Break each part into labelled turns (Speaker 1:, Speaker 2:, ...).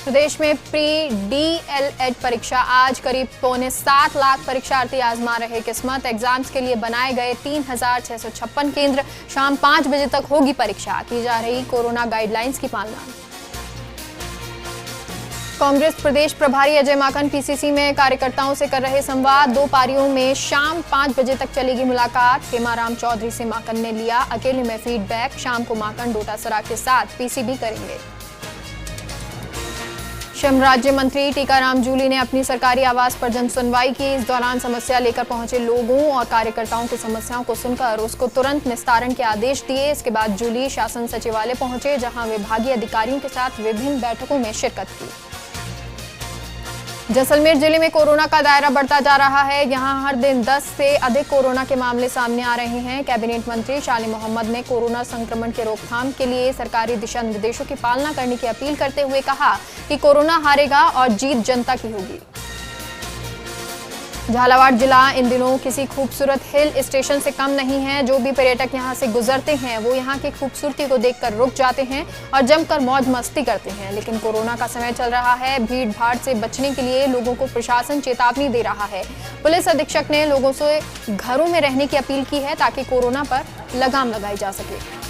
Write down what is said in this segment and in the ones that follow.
Speaker 1: प्रदेश में pre DElEd परीक्षा आज करीब 6.25 लाख परीक्षार्थी आजमा रहे किस्मत। एग्जाम्स के लिए बनाए गए 3,656 केंद्र। शाम 5 बजे तक होगी परीक्षा। की जा रही कोरोना गाइडलाइंस की पालना। कांग्रेस प्रदेश प्रभारी अजय माकन पीसीसी में कार्यकर्ताओं से कर रहे संवाद। 2 पारियों में शाम 5 बजे तक चलेगी मुलाकात। हेमाराम चौधरी से माकन ने लिया अकेले में फीडबैक। शाम को माकन डोटासरा के साथ पीसीबी करेंगे। श्रम राज्य मंत्री टीकाराम जूली ने अपनी सरकारी आवास पर जन सुनवाई की। इस दौरान समस्या लेकर पहुंचे लोगों और कार्यकर्ताओं की समस्याओं को सुनकर उसको तुरंत निस्तारण के आदेश दिए। इसके बाद जूली शासन सचिवालय पहुंचे, जहां विभागीय अधिकारियों के साथ विभिन्न बैठकों में शिरकत की। जैसलमेर जिले में कोरोना का दायरा बढ़ता जा रहा है। यहां हर दिन 10 से अधिक कोरोना के मामले सामने आ रहे हैं। कैबिनेट मंत्री शाली मोहम्मद ने कोरोना संक्रमण के रोकथाम के लिए सरकारी दिशा निर्देशों की पालना करने की अपील करते हुए कहा कि कोरोना हारेगा और जीत जनता की होगी। झालावाड़ जिला इन दिनों किसी खूबसूरत हिल स्टेशन से कम नहीं है। जो भी पर्यटक यहां से गुजरते हैं वो यहां की खूबसूरती को देखकर रुक जाते हैं और जमकर मौज मस्ती करते हैं। लेकिन कोरोना का समय चल रहा है। भीड़ भाड़ से बचने के लिए लोगों को प्रशासन चेतावनी दे रहा है। पुलिस अधीक्षक ने लोगों से घरों में रहने की अपील की है ताकि कोरोना पर लगाम लगाई जा सके।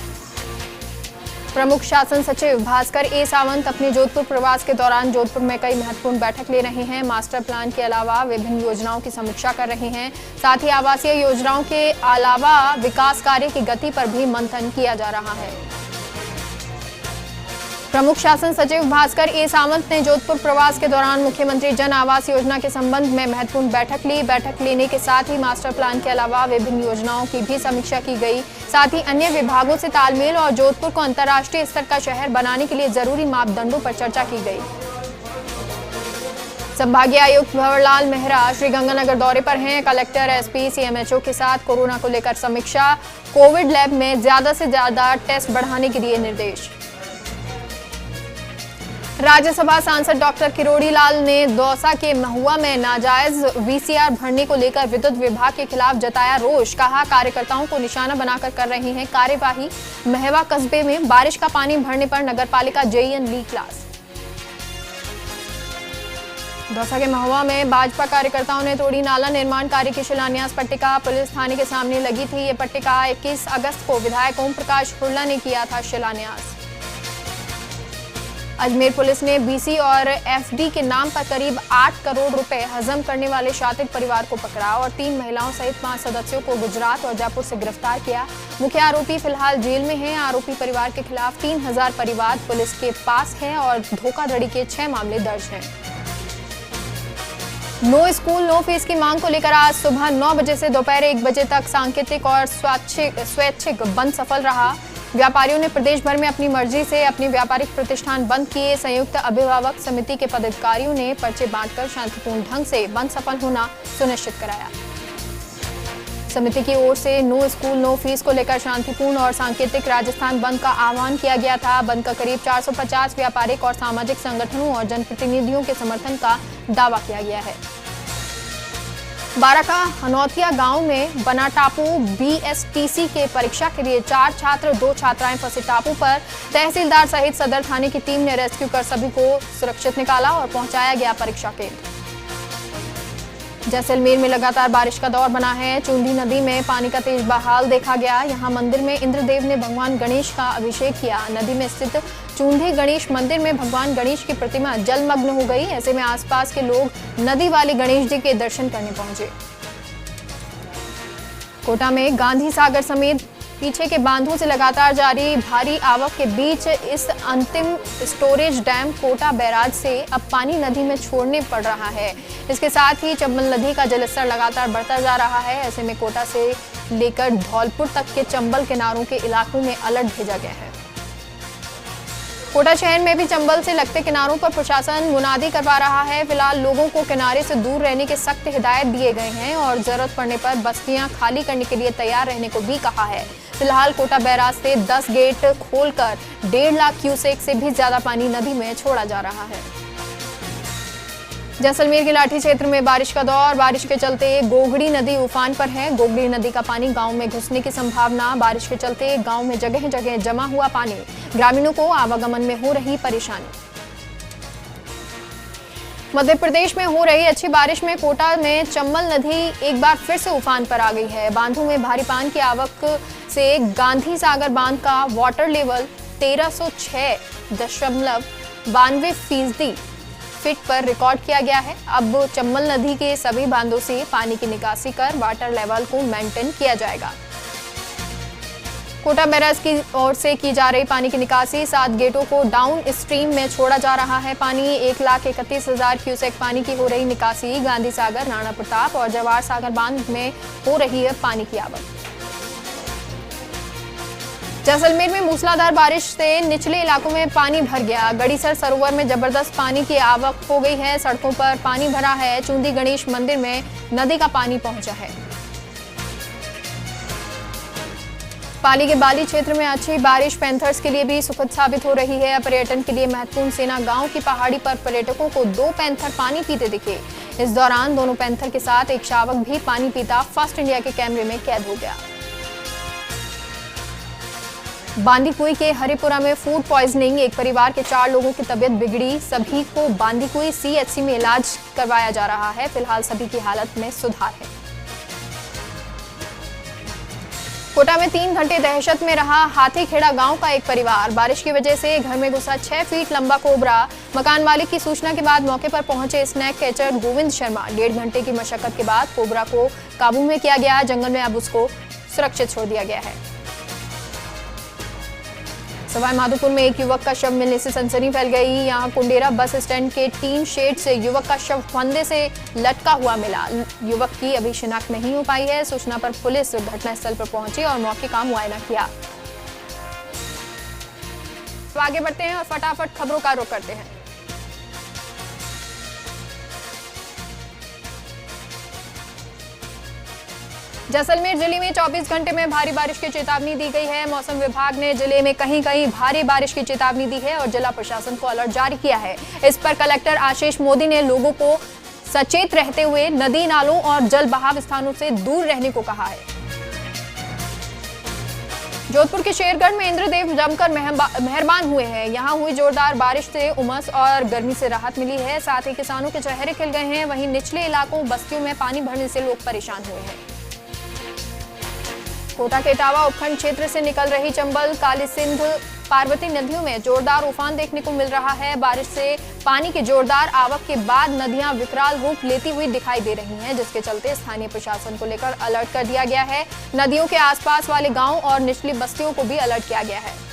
Speaker 1: प्रमुख शासन सचिव भास्कर ए सावंत अपने जोधपुर प्रवास के दौरान जोधपुर में कई महत्वपूर्ण बैठक ले रहे हैं। मास्टर प्लान के अलावा विभिन्न योजनाओं की समीक्षा कर रहे हैं। साथ ही आवासीय योजनाओं के अलावा विकास कार्य की गति पर भी मंथन किया जा रहा है। प्रमुख शासन सचिव भास्कर ए सावंत ने जोधपुर प्रवास के दौरान मुख्यमंत्री जन आवास योजना के संबंध में महत्वपूर्ण बैठक ली। बैठक लेने के साथ ही मास्टर प्लान के अलावा विभिन्न योजनाओं की भी समीक्षा की गई। साथ ही अन्य विभागों से तालमेल और जोधपुर को अंतर्राष्ट्रीय स्तर का शहर बनाने के लिए जरूरी मापदंडों पर चर्चा की गई। संभागीय आयुक्त भंवरलाल मेहरा श्रीगंगानगर दौरे पर हैं। कलेक्टर, एसपी, सीएमएचओ के साथ कोरोना को लेकर समीक्षा। कोविड लैब में ज्यादा से ज्यादा टेस्ट बढ़ाने के दिए निर्देश। राज्यसभा सांसद डॉक्टर किरोड़ी लाल ने दौसा के महुआ में नाजायज वीसीआर भरने को लेकर विद्युत विभाग के खिलाफ जताया रोष। कहा कार्यकर्ताओं को निशाना बनाकर कर रही हैं कार्यवाही। महवा कस्बे में बारिश का पानी भरने पर नगरपालिका जेईएन ली क्लास। दौसा के महुआ में भाजपा कार्यकर्ताओं ने तोड़ी नाला निर्माण कार्य की शिलान्यास पट्टिका। पुलिस थाने के सामने लगी थी ये पट्टिका। 21 अगस्त को विधायक ओम प्रकाश हुड्डा ने किया था शिलान्यास। अजमेर पुलिस ने बीसी और एफडी के नाम पर करीब 8 करोड़ रुपए हजम करने वाले शातिक परिवार को पकड़ा और 3 महिलाओं सहित 5 सदस्यों को गुजरात और जयपुर से गिरफ्तार किया। मुख्य आरोपी फिलहाल जेल में हैं। आरोपी परिवार के खिलाफ 3000 परिवाद पुलिस के पास है और धोखाधड़ी के 6 मामले दर्ज हैं। नो स्कूल नो फीस की मांग को लेकर आज सुबह 9 बजे से दोपहर 1 बजे तक सांकेतिक और स्वैच्छिक बंद सफल रहा। व्यापारियों ने प्रदेश भर में अपनी मर्जी से अपने व्यापारिक प्रतिष्ठान बंद किए। संयुक्त अभिभावक समिति के पदाधिकारियों ने पर्चे बांटकर शांतिपूर्ण ढंग से बंद सफल होना सुनिश्चित कराया। समिति की ओर से नो स्कूल नो फीस को लेकर शांतिपूर्ण और सांकेतिक राजस्थान बंद का आह्वान किया गया था। बंद का करीब 450 व्यापारिक और सामाजिक संगठनों और जनप्रतिनिधियों के समर्थन का दावा किया गया है। बारा का हनौतिया गांव में बना टापू बीएसटीसी के परीक्षा के लिए 4 छात्र 2 छात्राएं फंसे टापू पर। तहसीलदार सहित सदर थाने की टीम ने रेस्क्यू कर सभी को सुरक्षित निकाला और पहुंचाया गया परीक्षा केंद्र। जैसलमेर में लगातार बारिश का दौर बना है। चूंधी नदी में पानी का तेज बहाव देखा गया। यहां मंदिर में इंद्रदेव ने भगवान गणेश का अभिषेक किया। नदी में स्थित चूंधी गणेश मंदिर में भगवान गणेश की प्रतिमा जलमग्न हो गई। ऐसे में आसपास के लोग नदी वाले गणेश जी के दर्शन करने पहुंचे। कोटा में गांधी सागर समेत पीछे के बांधों से लगातार जारी भारी आवक के बीच इस अंतिम स्टोरेज डैम कोटा बैराज से अब पानी नदी में छोड़ने पड़ रहा है। इसके साथ ही चंबल नदी का जलस्तर लगातार बढ़ता जा रहा है। ऐसे में कोटा से लेकर धौलपुर तक के चंबल किनारों के इलाकों में अलर्ट भेजा गया है। कोटा शहर में भी चंबल से लगते किनारों पर प्रशासन मुनादी करवा रहा है। फिलहाल लोगों को किनारे से दूर रहने के सख्त हिदायत दिए गए हैं और जरूरत पड़ने पर बस्तियां खाली करने के लिए तैयार रहने को भी कहा है। फिलहाल कोटा बैराज से 10 गेट खोलकर 1.5 लाख क्यूसेक से भी ज्यादा पानी नदी में छोड़ा जा रहा है। जैसलमेर के लाठी क्षेत्र में बारिश का दौर। बारिश के चलते गोगड़ी नदी उफान पर है। गोगड़ी नदी का पानी गांव में घुसने की संभावना। बारिश के चलते गांव में जगह जगह जमा हुआ पानी। ग्रामीणों को आवागमन में हो रही परेशानी। मध्य प्रदेश में हो रही अच्छी बारिश में कोटा में चंबल नदी एक बार फिर से उफान पर आ गई है। बांधों में भारी पानी की आवक से गांधी सागर बांध का वाटर लेवल 1306.92% फीट पर रिकॉर्ड किया गया है। अब चंबल नदी के सभी बांधों से पानी की निकासी कर वाटर लेवल को मेंटेन किया जाएगा। कोटा बैराज की ओर से की जा रही पानी की निकासी 7 गेटों को डाउन स्ट्रीम में छोड़ा जा रहा है। पानी 1,31,000 क्यूसेक पानी की हो रही निकासी गांधी सागर, राणा प्रताप और जवाहर सागर बांध में हो रही है पानी की आवक। जैसलमेर में मूसलाधार बारिश से निचले इलाकों में पानी भर गया। गड़ीसर सरोवर में जबरदस्त पानी की आवक हो गई है। सड़कों पर पानी भरा है। चूंदी गणेश मंदिर में नदी का पानी पहुंचा है। पाली के बाली क्षेत्र में अच्छी बारिश पैंथर्स के लिए भी सुखद साबित हो रही है। पर्यटन के लिए महत्वपूर्ण सेना गांव की पहाड़ी पर पर्यटकों को 2 पैंथर पानी पीते दिखे। इस दौरान दोनों पैंथर के साथ एक शावक भी पानी पीता फर्स्ट इंडिया के कैमरे में कैद हो गया। बांदीकुई के हरिपुरा में फूड पॉइजनिंग, एक परिवार के 4 लोगों की तबीयत बिगड़ी। सभी को बांदीकुई सीएचसी में इलाज करवाया जा रहा है। फिलहाल सभी की हालत में सुधार है। कोटा में 3 घंटे दहशत में रहा हाथीखेड़ा गांव का एक परिवार। बारिश की वजह से घर में घुसा 6 फीट लंबा कोबरा। मकान मालिक की सूचना के बाद मौके पर पहुंचे स्नैक कैचर गोविंद शर्मा। 1.5 घंटे की मशक्कत के बाद कोबरा को काबू में किया गया। जंगल में अब उसको सुरक्षित छोड़ दिया गया है। सवाई माधोपुर में एक युवक का शव मिलने से सनसनी फैल गई। यहां कुंडेरा बस स्टैंड के टीन शेड से युवक का शव फंदे से लटका हुआ मिला। युवक की अभी शिनाख्त नहीं हो पाई है। सूचना पर पुलिस घटनास्थल पर पहुंची और मौके का मुआयना किया। तो आगे बढ़ते हैं और फटाफट खबरों का रुख करते हैं। जैसलमेर जिले में 24 घंटे में भारी बारिश की चेतावनी दी गई है। मौसम विभाग ने जिले में कहीं कहीं भारी बारिश की चेतावनी दी है और जिला प्रशासन को अलर्ट जारी किया है। इस पर कलेक्टर आशीष मोदी ने लोगों को सचेत रहते हुए नदी नालों और जल बहाव स्थानों से दूर रहने को कहा है। जोधपुर के शेरगढ़ में इंद्रदेव जमकर मेहरबान हुए हैं। यहां हुई जोरदार बारिश से उमस और गर्मी से राहत मिली है। साथ ही किसानों के चेहरे खिल गए हैं। वहीं निचले इलाकों बस्तियों में पानी भरने से लोग परेशान हुए हैं। कोटा के इटावा उपखंड क्षेत्र से निकल रही चंबल, काली सिंध, पार्वती नदियों में जोरदार उफान देखने को मिल रहा है। बारिश से पानी की जोरदार आवक के बाद नदियां विकराल रूप लेती हुई दिखाई दे रही हैं, जिसके चलते स्थानीय प्रशासन को लेकर अलर्ट कर दिया गया है। नदियों के आसपास वाले गांव और निचली बस्तियों को भी अलर्ट किया गया है।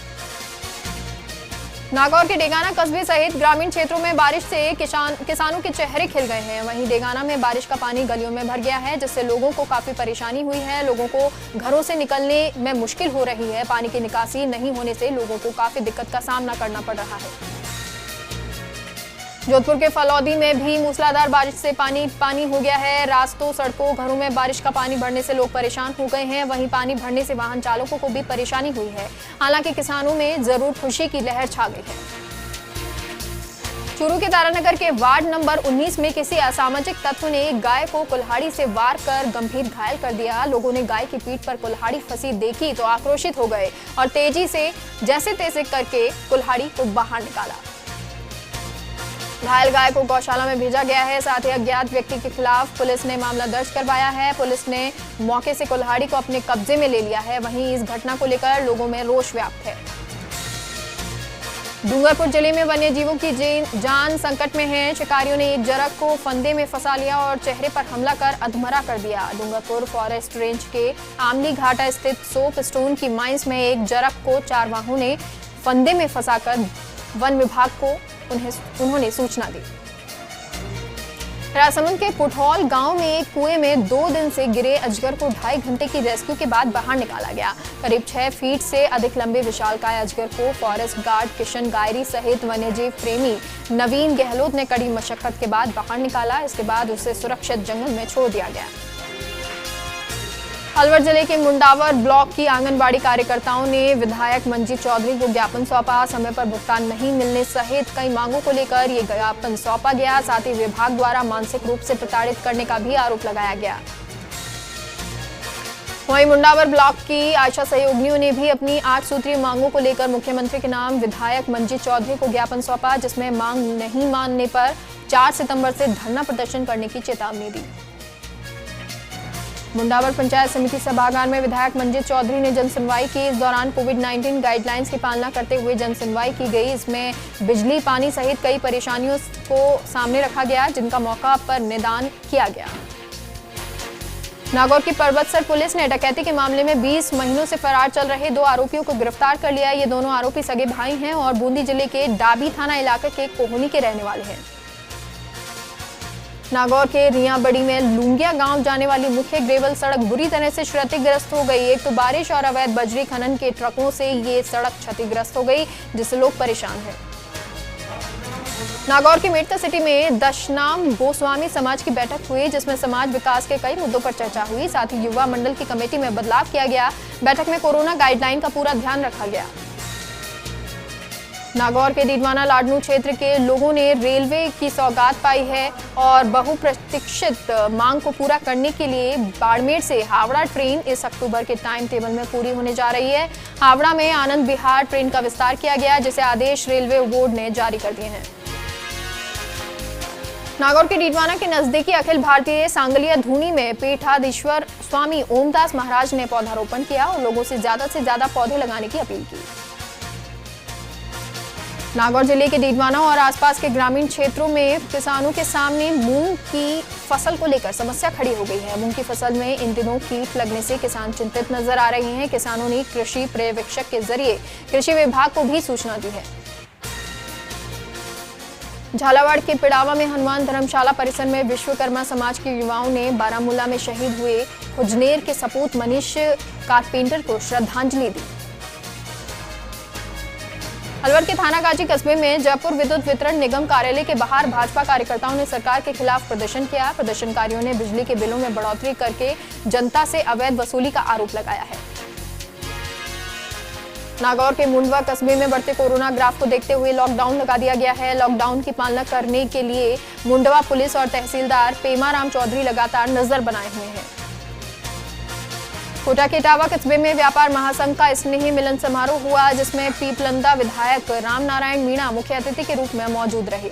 Speaker 1: नागौर के डेगाना कस्बे सहित ग्रामीण क्षेत्रों में बारिश से किसानों के चेहरे खिल गए हैं। वहीं डेगाना में बारिश का पानी गलियों में भर गया है, जिससे लोगों को काफी परेशानी हुई है। लोगों को घरों से निकलने में मुश्किल हो रही है। पानी की निकासी नहीं होने से लोगों को काफी दिक्कत का सामना करना पड़ रहा है। जोधपुर के फलौदी में भी मूसलाधार बारिश से पानी हो गया है। रास्तों, सड़कों, घरों में बारिश का पानी भरने से लोग परेशान हो गए हैं। वहीं पानी भरने से वाहन चालकों को भी परेशानी हुई है। हालांकि किसानों में जरूर खुशी की लहर छा गई है। चूरू के तारानगर के वार्ड नंबर 19 में किसी असामाजिक तत्व ने एक गाय को कुल्हाड़ी से वार कर गंभीर घायल कर दिया। लोगों ने गाय की पीठ पर कुल्हाड़ी फंसी देखी तो आक्रोशित हो गए और तेजी से जैसे तैसे करके कुल्हाड़ी को बाहर निकाला। घायल गाय को गौशाला में भेजा गया है। साथ ही अज्ञात व्यक्ति के खिलाफ पुलिस ने मामला दर्ज करवाया है। पुलिस ने मौके से कुल्हाड़ी को अपने कब्जे में ले लिया है। वहीं इस घटना को लेकर लोगों में रोष व्याप्त है। डूंगरपुर जिले में वन्य जीवों की जान संकट में है। शिकारियों ने एक जरक को फंदे में फंसा लिया और चेहरे पर हमला कर अधमरा कर दिया। डूंगरपुर फॉरेस्ट रेंज के आमली घाटा स्थित सोप स्टोन की माइंस में एक जरक को चारवाहों ने फंदे में फंसाकर वन विभाग को उन्होंने सूचना दी। राजसमंद के पुठौल गांव में एक कुएं में 2 दिन से गिरे अजगर को 2.5 घंटे की रेस्क्यू के बाद बाहर निकाला गया। करीब 6 फीट से अधिक लंबे विशालकाय अजगर को फॉरेस्ट गार्ड किशन गायरी सहित वन्यजीव प्रेमी नवीन गहलोत ने कड़ी मशक्कत के बाद बाहर निकाला। इसके बाद उसे सुरक्षित जंगल में छोड़ दिया गया। अलवर जिले के मुंडावर ब्लॉक की आंगनबाड़ी कार्यकर्ताओं ने विधायक मंजीत चौधरी को ज्ञापन सौंपा। समय पर भुगतान नहीं मिलने सहित कई मांगों को लेकर ये ज्ञापन सौंपा गया। साथ ही विभाग द्वारा मानसिक रूप से प्रताड़ित करने का भी आरोप लगाया गया। वहीं मुंडावर ब्लॉक की आशा सहयोगिनियों ने भी अपनी 8 सूत्रीय मांगों को लेकर मुख्यमंत्री के नाम विधायक मंजीत चौधरी को ज्ञापन सौंपा, जिसमें मांग नहीं मानने पर 4 सितंबर से धरना प्रदर्शन करने की चेतावनी दी। मुंडावर पंचायत समिति सभागार में विधायक मंजीत चौधरी ने जन सुनवाई की। इस दौरान कोविड-19 गाइडलाइंस की पालना करते हुए जन सुनवाई की गई। इसमें बिजली, पानी सहित कई परेशानियों को सामने रखा गया, जिनका मौका पर निदान किया गया। नागौर की परबतसर पुलिस ने डकैती के मामले में 20 महीनों से फरार चल रहे 2 आरोपियों को गिरफ्तार कर लिया। ये दोनों आरोपी सगे भाई हैं और बूंदी जिले के डाबी थाना इलाके के कोहनी के रहने वाले हैं। नागौर के रियाबड़ी में लुंगिया गांव जाने वाली मुख्य ग्रेवल सड़क बुरी तरह से क्षतिग्रस्त हो गई। एक तो बारिश और अवैध बजरी खनन के ट्रकों से ये सड़क क्षतिग्रस्त हो गई, जिससे लोग परेशान हैं। नागौर की मेडता सिटी में दशनाम गोस्वामी समाज की बैठक हुई, जिसमें समाज विकास के कई मुद्दों पर चर्चा हुई। साथ ही युवा मंडल की कमेटी में बदलाव किया गया। बैठक में कोरोना गाइडलाइन का पूरा ध्यान रखा गया। नागौर के डीडवाना लाडनू क्षेत्र के लोगों ने रेलवे की सौगात पाई है और बहुप्रतीक्षित मांग को पूरा करने के लिए बाड़मेर से हावड़ा ट्रेन इस अक्टूबर के टाइम टेबल में पूरी होने जा रही है। हावड़ा में आनंद विहार ट्रेन का विस्तार किया गया, जिसे आदेश रेलवे बोर्ड ने जारी कर दिए हैं। नागौर के डीडवाना के नजदीकी अखिल भारतीय सांगलिया धूनी में पीठाधीश्वर स्वामी ओमदास महाराज ने पौधारोपण किया और लोगों से ज्यादा पौधे लगाने की अपील की। नागौर जिले के डीडवाना और आसपास के ग्रामीण क्षेत्रों में किसानों के सामने मूंग की फसल को लेकर समस्या खड़ी हो गई है। मूंग की फसल में इन दिनों कीट लगने से किसान चिंतित नजर आ रहे हैं। किसानों ने कृषि पर्यवेक्षक के जरिए कृषि विभाग को भी सूचना दी है। झालावाड़ के पिड़ावा में हनुमान धर्मशाला परिसर में विश्वकर्मा समाज के युवाओं ने बारामूला में शहीद हुए हुजनेर के सपूत मनीष कारपेंटर को श्रद्धांजलि दी। अलवर के थाना गाजी कस्बे में जयपुर विद्युत वितरण निगम कार्यालय के बाहर भाजपा कार्यकर्ताओं ने सरकार के खिलाफ प्रदर्शन किया। प्रदर्शनकारियों ने बिजली के बिलों में बढ़ोतरी करके जनता से अवैध वसूली का आरोप लगाया है। नागौर के मुंडवा कस्बे में बढ़ते कोरोना ग्राफ को देखते हुए लॉकडाउन लगा दिया गया है। लॉकडाउन की पालना करने के लिए मुंडवा पुलिस और तहसीलदार पेमाराम चौधरी लगातार नजर बनाए हुए हैं। कोटा के इटावा कस्बे में व्यापार महासंघ का स्नेही मिलन समारोह हुआ, जिसमें पीपलंदा विधायक राम नारायण मीणा मुख्य अतिथि के रूप में मौजूद रहे।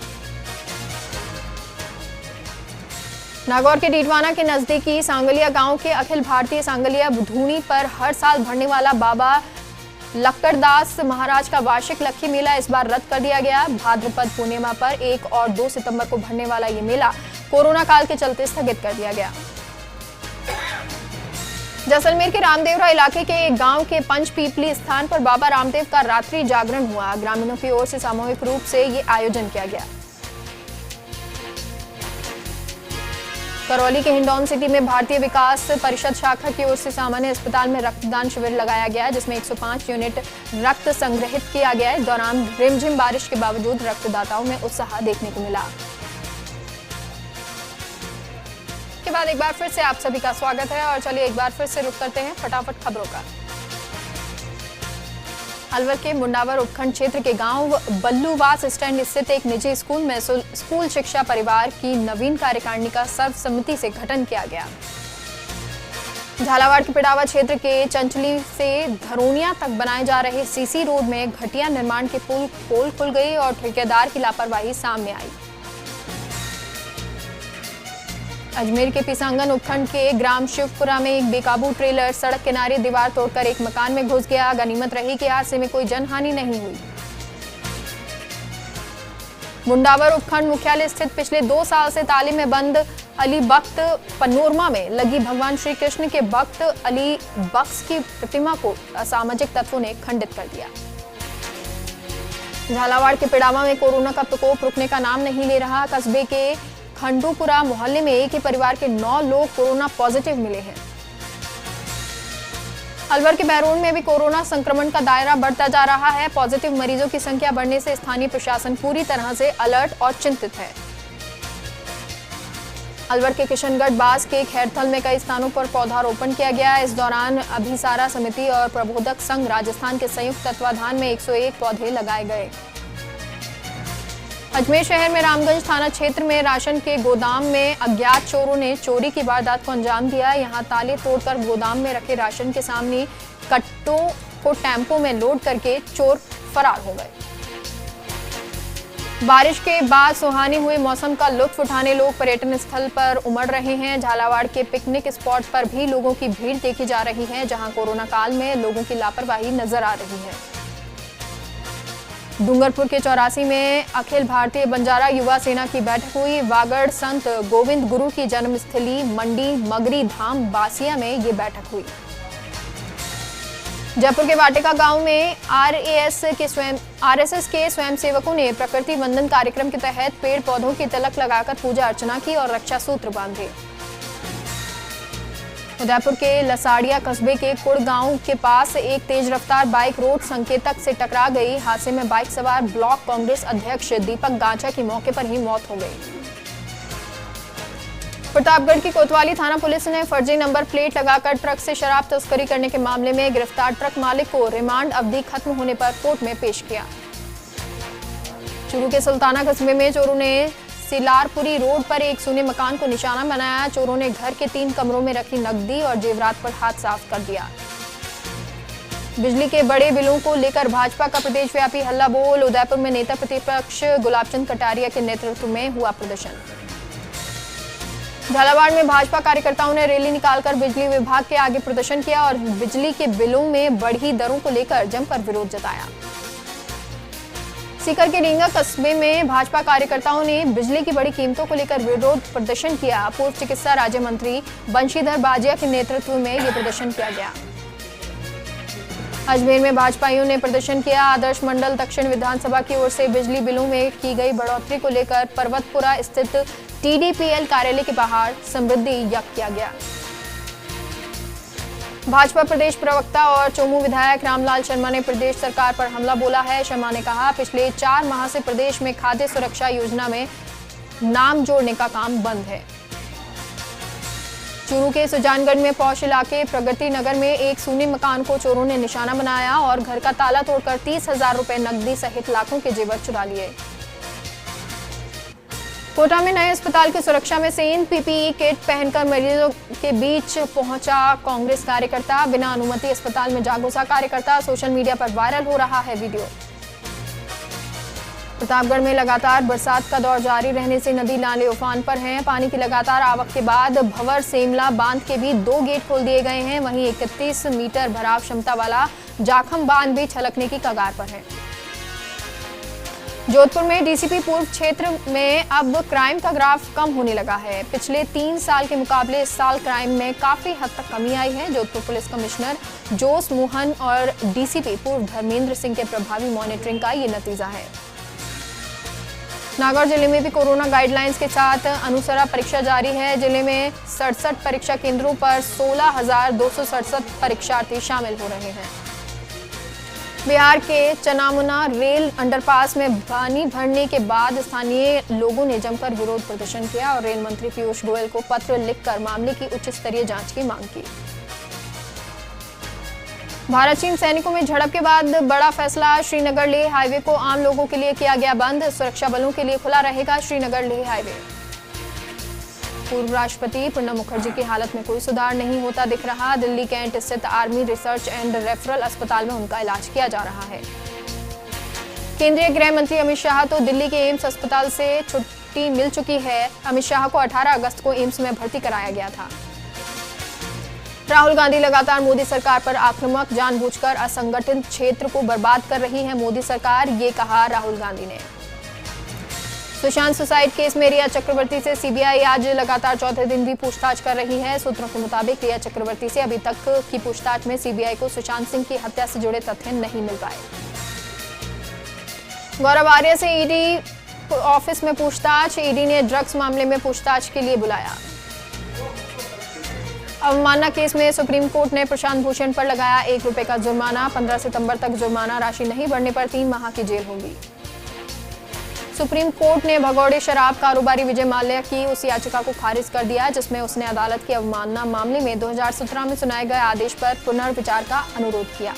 Speaker 1: नागौर के डीडवाना के नजदीकी सांगलिया गांव के अखिल भारतीय सांगलिया धूनी पर हर साल भरने वाला बाबा लक्कड़दास महाराज का वार्षिक लक्खी मेला इस बार रद्द कर दिया गया। भाद्रपद पूर्णिमा पर 1 और 2 सितंबर को भरने वाला ये मेला कोरोना काल के चलते स्थगित कर दिया गया। जैसलमेर के रामदेवरा इलाके के एक गांव के पंचपीपली स्थान पर बाबा रामदेव का रात्रि जागरण हुआ। ग्रामीणों की ओर से सामूहिक रूप से ये आयोजन किया गया। करौली के हिंडौन सिटी में भारतीय विकास परिषद शाखा की ओर से सामान्य अस्पताल में रक्तदान शिविर लगाया गया, जिसमें 105 यूनिट रक्त संग्रहित किया गया। इस दौरान रिमझिम बारिश के बावजूद रक्तदाताओं में उत्साह देखने को मिला। के बाद एक बार फिर से आप सभी का स्वागत है और चलिए एक बार फिर से रुक करते हैं फटाफट खबरों का। अलवर के मुंडावर उपखंड क्षेत्र के गांव बल्लूवास स्टैंड स्थित एक निजी स्कूल में स्कूल शिक्षा परिवार की नवीन कार्यकारिणी का सर्वसम्मति से गठन किया गया। झालावाड़ के पिड़ावा क्षेत्र के चंचली से धरोनिया तक बनाए जा रहे सीसी रोड में घटिया निर्माण के पोल खुल गई और ठेकेदार की लापरवाही सामने आई। अजमेर के पिसांगन उपखंड के ग्राम शिवपुरा में एक बेकाबू ट्रेलर सड़क किनारे दीवार तोड़कर एक मकान में घुस गया। गनीमत रही कि हादसे में कोई जनहानि नहीं हुई। मुंडावर उपखंड मुख्यालय स्थित पिछले 2 साल से ताले में बंद अली बख्त पनोरमा में लगी भगवान श्री कृष्ण के भक्त अली बख्श की प्रतिमा को असामाजिक तत्वों ने खंडित कर दिया। झालावाड़ के पिड़ावा में कोरोना का प्रकोप रुकने का नाम नहीं ले रहा। कस्बे के खंडूपुरा मोहल्ले में एक ही परिवार के 9 लोग कोरोना पॉजिटिव मिले हैं। अलवर के बैरून में भी कोरोना संक्रमण का दायरा बढ़ता जा रहा है। पॉजिटिव मरीजों की संख्या बढ़ने से स्थानीय प्रशासन पूरी तरह से अलर्ट और चिंतित है। अलवर के किशनगढ़ बास के खैरथल में कई स्थानों पर पौधारोपण किया गया। इस दौरान अभिसारा समिति और प्रबोधक संघ राजस्थान के संयुक्त तत्वाधान में 101 पौधे लगाए गए। अजमेर शहर में रामगंज थाना क्षेत्र में राशन के गोदाम में अज्ञात चोरों ने चोरी की वारदात को अंजाम दिया। यहां ताले तोड़कर गोदाम में रखे राशन के सामने कट्टों को टेम्पो में लोड करके चोर फरार हो गए। बारिश के बाद सुहाने हुए मौसम का लुत्फ उठाने लोग पर्यटन स्थल पर उमड़ रहे हैं। झालावाड़ के पिकनिक स्पॉट पर भी लोगों की भीड़ देखी जा रही है, जहां कोरोना काल में लोगों की लापरवाही नजर आ रही है। डूंगरपुर के 84 में अखिल भारतीय बंजारा युवा सेना की बैठक हुई। वागड़ संत गोविंद गुरु की जन्मस्थली मंडी मगरी धाम बासिया में ये बैठक हुई। जयपुर के वाटिका गांव में आरएसएस के स्वयंसेवकों ने प्रकृति वंदन कार्यक्रम के तहत पेड़ पौधों की तिलक लगाकर पूजा अर्चना की और रक्षा सूत्र बांधे। उदयपुर के लसाड़िया कस्बे के कुड़ गांव के पास एक तेज रफ्तार बाइक रोड संकेतक से टकरा गई। हादसे में बाइक सवार ब्लॉक कांग्रेस अध्यक्ष दीपक गांचा की मौके पर ही मौत हो गई। प्रतापगढ़ की कोतवाली थाना पुलिस ने फर्जी नंबर प्लेट लगाकर ट्रक से शराब तस्करी करने के मामले में गिरफ्तार ट्रक मालिक को रिमांड अवधि खत्म होने पर कोर्ट में पेश किया। चूरू के सुल्ताना कस्बे में चोरों ने सिलारपुरी रोड पर एक सूने मकान को निशाना बनाया। चोरों ने घर के 3 कमरों में रखी नकदी और जेवरात पर हाथ साफ कर दिया। बिजली के बड़े बिलों को लेकर भाजपा का प्रदेशव्यापी हल्ला बोल। उदयपुर में नेता प्रतिपक्ष गुलाबचंद कटारिया के नेतृत्व में हुआ प्रदर्शन। झालावाड़ में भाजपा कार्यकर्ताओं ने रैली निकालकर बिजली विभाग के आगे प्रदर्शन किया और बिजली के बिलों में बढ़ी दरों को लेकर जमकर विरोध जताया। सीकर के रींगा कस्बे में भाजपा कार्यकर्ताओं ने बिजली की बड़ी कीमतों को लेकर विरोध प्रदर्शन किया। पूर्व चिकित्सा राज्य मंत्री बंशीधर बाजिया के नेतृत्व में यह प्रदर्शन किया गया। अजमेर में भाजपाइयों ने प्रदर्शन किया। आदर्श मंडल दक्षिण विधानसभा की ओर से बिजली बिलों में की गई बढ़ोतरी को लेकर पर्वतपुरा स्थित टीडीपीएल कार्यालय के बाहर समृद्धि यज्ञ किया गया। भाजपा प्रदेश प्रवक्ता और चोमू विधायक रामलाल शर्मा ने प्रदेश सरकार पर हमला बोला है। शर्मा ने कहा, पिछले 4 माह से प्रदेश में खाद्य सुरक्षा योजना में नाम जोड़ने का काम बंद है। चूरू के सुजानगढ़ में पौष इलाके प्रगति नगर में एक सूने मकान को चोरों ने निशाना बनाया और घर का ताला तोड़कर 30,000 रुपए नकदी सहित लाखों के जेवर चुरा लिए। कोटा में नए अस्पताल की सुरक्षा में सेंध पीपीई किट पहनकर मरीजों के बीच पहुंचा कांग्रेस कार्यकर्ता। बिना अनुमति अस्पताल में जा घुसा कार्यकर्ता। सोशल मीडिया पर वायरल हो रहा है वीडियो। प्रतापगढ़ में लगातार बरसात का दौर जारी रहने से नदी नाले उफान पर हैं। पानी की लगातार आवक के बाद भंवर सेमला बांध के भी 2 गेट खोल दिए गए हैं। वहीं 31 मीटर भराव क्षमता वाला जाखम बांध भी छलकने की कगार पर है। जोधपुर में डीसीपी पूर्व क्षेत्र में अब क्राइम का ग्राफ कम होने लगा है। पिछले 3 साल के मुकाबले इस साल क्राइम में काफी हद तक कमी आई है। जोधपुर पुलिस कमिश्नर जोस मोहन और डीसीपी पूर्व धर्मेंद्र सिंह के प्रभावी मॉनिटरिंग का ये नतीजा है। नागौर जिले में भी कोरोना गाइडलाइंस के साथ अनुसरा परीक्षा जारी है। जिले में 67 परीक्षा केंद्रों पर 16,267 परीक्षार्थी शामिल हो रहे हैं। बिहार के चनामुना रेल अंडरपास में पानी भरने के बाद स्थानीय लोगों ने जमकर विरोध प्रदर्शन किया और रेल मंत्री पीयूष गोयल को पत्र लिखकर मामले की उच्च स्तरीय जांच की मांग की। भारत चीन सैनिकों में झड़प के बाद बड़ा फैसला। श्रीनगर लेह हाईवे को आम लोगों के लिए किया गया बंद। सुरक्षा बलों के लिए खुला रहेगा श्रीनगर लेह हाईवे। पूर्व राष्ट्रपति प्रणब मुखर्जी की हालत में कोई सुधार नहीं होता दिख रहा। दिल्ली कैंट स्थित आर्मी रिसर्च एंड रेफरल अस्पताल में उनका इलाज किया जा रहा है। केंद्रीय गृह मंत्री अमित शाह तो दिल्ली के एम्स अस्पताल से छुट्टी मिल चुकी है। अमित शाह को 18 अगस्त को एम्स में भर्ती कराया गया था। राहुल गांधी लगातार मोदी सरकार पर आक्रामक, जानबूझकर असंगठित क्षेत्र को बर्बाद कर रही है मोदी सरकार, ये कहा राहुल गांधी ने। सुशांत सुसाइड केस में रिया चक्रवर्ती से सीबीआई आज लगातार 4थे दिन भी पूछताछ कर रही है। सूत्रों के मुताबिक रिया चक्रवर्ती से अभी तक की पूछताछ में सीबीआई को सुशांत सिंह की हत्या से जुड़े तथ्य नहीं मिल पाए। गौरव आर्य से ईडी ऑफिस में पूछताछ। ईडी ने ड्रग्स मामले में पूछताछ के लिए बुलाया। अवमानना केस में सुप्रीम कोर्ट ने प्रशांत भूषण पर लगाया ₹1 का जुर्माना। 15 सितंबर तक जुर्माना राशि नहीं भरने पर 3 माह की जेल होगी। सुप्रीम कोर्ट ने भगौड़े शराब कारोबारी विजय माल्या की उस याचिका को खारिज कर दिया जिसमें उसने अदालत की अवमानना मामले में 2017 में सुनाए गए आदेश पर पुनर्विचार का अनुरोध किया।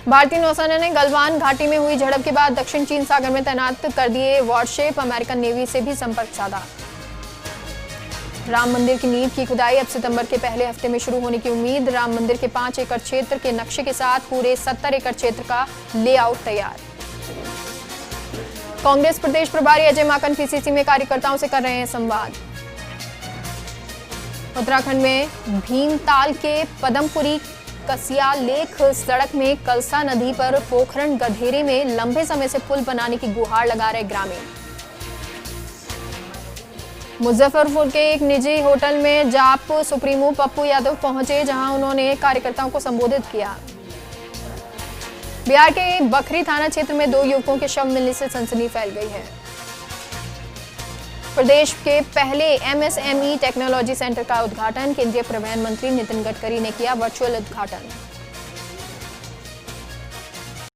Speaker 1: भारतीय नौसेना ने गलवान घाटी में हुई झड़प के बाद दक्षिण चीन सागर में तैनात कर दिए वॉरशिप, अमेरिकन नेवी से भी संपर्क साधा। राम मंदिर की नींव की खुदाई अब सितंबर के पहले हफ्ते में शुरू होने की उम्मीद। राम मंदिर के 5 एकड़ क्षेत्र के नक्शे के साथ पूरे 70 एकड़ क्षेत्र का लेआउट तैयार। कांग्रेस प्रदेश प्रभारी अजय माकन पीसीसी में कार्यकर्ताओं से कर रहे हैं संवाद। उत्तराखंड में भीमताल के पदमपुरी कसिया लेख सड़क में कलसा नदी पर पोखरण गधेरे में लंबे समय से पुल बनाने की गुहार लगा रहे ग्रामीण। मुजफ्फरपुर के एक निजी होटल में जाप सुप्रीमो पप्पू यादव पहुंचे, जहां उन्होंने कार्यकर्ताओं को संबोधित किया। बिहार के बखरी थाना क्षेत्र में 2 युवकों के शव मिलने से सनसनी फैल गई है। प्रदेश के पहले एमएसएमई टेक्नोलॉजी सेंटर का उद्घाटन केंद्रीय परिवहन मंत्री नितिन गडकरी ने किया वर्चुअल उद्घाटन।